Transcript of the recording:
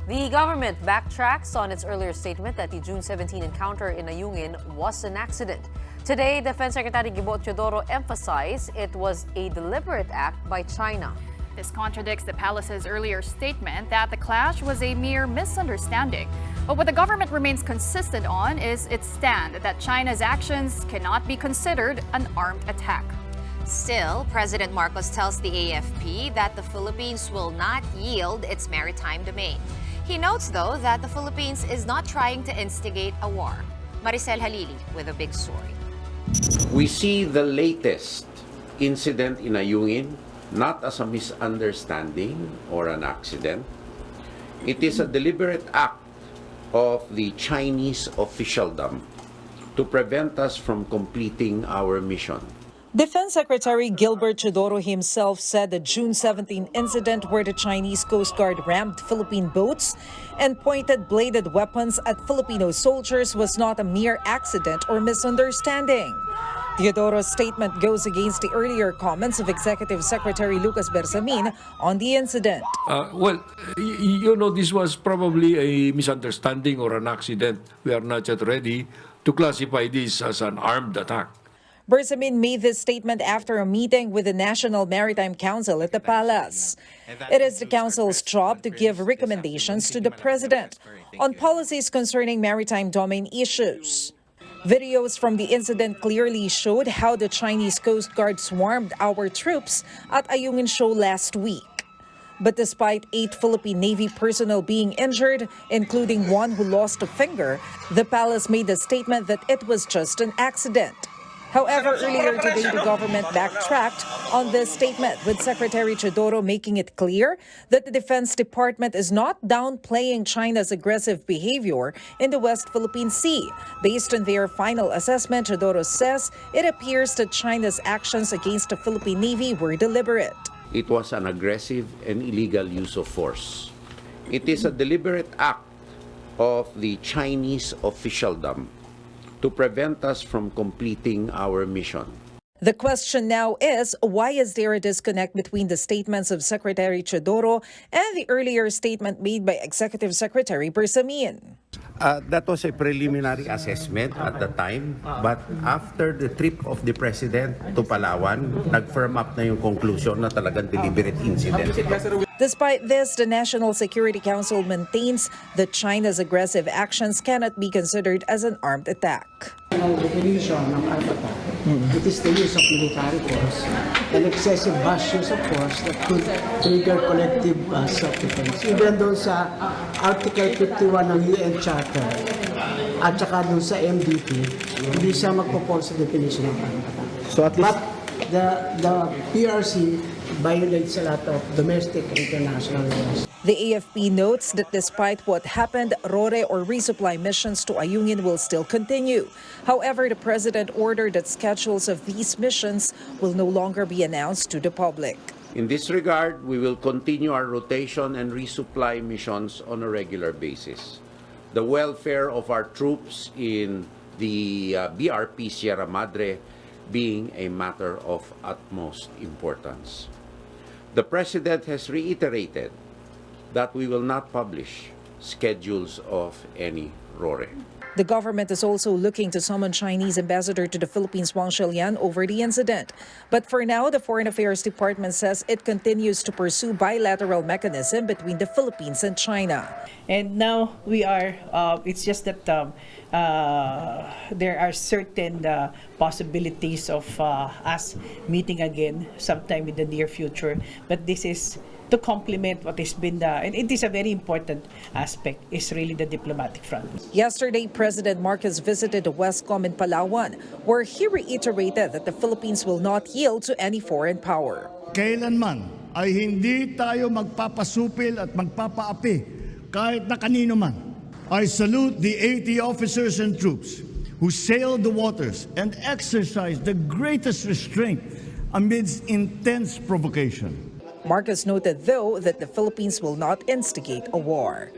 The government backtracks on its earlier statement that the June 17 encounter in Ayungin was an accident. Today, Defense Secretary Gibo Teodoro emphasized it was a deliberate act by China. This contradicts the palace's earlier statement that the clash was a mere misunderstanding. But what the government remains consistent on is its stand that China's actions cannot be considered an armed attack. Still, President Marcos tells the AFP that the Philippines will not yield its maritime domain. He notes, though, that the Philippines is not trying to instigate a war. Maricel Halili with a big story. We see the latest incident in Ayungin not as a misunderstanding or an accident. It is a deliberate act of the Chinese officialdom to prevent us from completing our mission. Defense Secretary Gibo Teodoro himself said the June 17 incident where the Chinese Coast Guard rammed Philippine boats and pointed bladed weapons at Filipino soldiers was not a mere accident or misunderstanding. Teodoro's statement goes against the earlier comments of Executive Secretary Lucas Bersamin on the incident. This was probably a misunderstanding or an accident. We are not yet ready to classify this as an armed attack. Bersamin made this statement after a meeting with the National Maritime Council at the Palace. It is the Council's job to give recommendations to the President on policies concerning maritime domain issues. Videos from the incident clearly showed how the Chinese Coast Guard swarmed our troops at Ayungin Shoal last week. But despite 8 Philippine Navy personnel being injured, including one who lost a finger, the Palace made a statement that it was just an accident. However, earlier today, the government backtracked on this statement, with Secretary Teodoro making it clear that the Defense Department is not downplaying China's aggressive behavior in the West Philippine Sea. Based on their final assessment, Teodoro says it appears that China's actions against the Philippine Navy were deliberate. It was an aggressive and illegal use of force. It is a deliberate act of the Chinese officialdom to prevent us from completing our mission. The question now is, why is there a disconnect between the statements of Secretary Teodoro and the earlier statement made by Executive Secretary Bersamin? That was a preliminary assessment at the time, but after the trip of the President to Palawan, nag-firm up na yung conclusion na talagang deliberate incident. Despite this, the National Security Council maintains that China's aggressive actions cannot be considered as an armed attack. Definition ng armed attack, it is the use of military force and excessive vast use of force that could trigger collective self-defense. Even doon sa Article 51 ng UN Charter at saka doon sa MDT, hindi siya magpo-fall sa definition ng armed attack. So but the PRC violates a lot of domestic and international laws. The AFP notes that despite what happened, RORE or resupply missions to Ayungin will still continue. However, the President ordered that schedules of these missions will no longer be announced to the public. In this regard, we will continue our rotation and resupply missions on a regular basis. The welfare of our troops in the BRP Sierra Madre being a matter of utmost importance. The President has reiterated that we will not publish schedules of any RORE. The government is also looking to summon Chinese ambassador to the Philippines, Wang Shilian, over the incident. But for now, the Foreign Affairs Department says it continues to pursue bilateral mechanism between the Philippines and China. And now we are, it's just that there are certain possibilities of us meeting again sometime in the near future. But this is to complement what has been and it is a very important aspect, is really the diplomatic front. Yesterday, President Marcos visited the Westcom in Palawan, where he reiterated that the Philippines will not yield to any foreign power. Kailanman ay hindi tayo magpapasupil at magpapaapi kahit na kanino man. I salute the 80 officers and troops who sailed the waters and exercised the greatest restraint amidst intense provocation. Marcos noted, though, that the Philippines will not instigate a war.